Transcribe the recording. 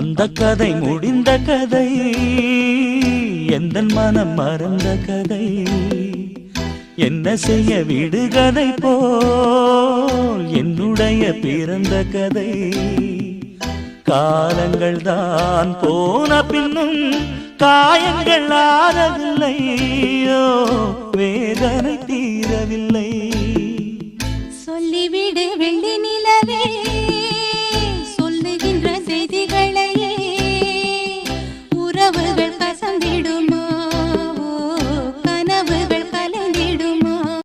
அந்த கதை முடிந்த கதை, எந்தன் மனம் மறந்த கதை. என்ன செய்ய விடுகதை போல் என்னுடைய பிறந்த கதை. காலங்கள் தான் போன பின்னும் காயங்கள் ஆறவில்லை, வேதனை தீரவில்லை. சொல்லிவிடு வெள்ளி நிலவே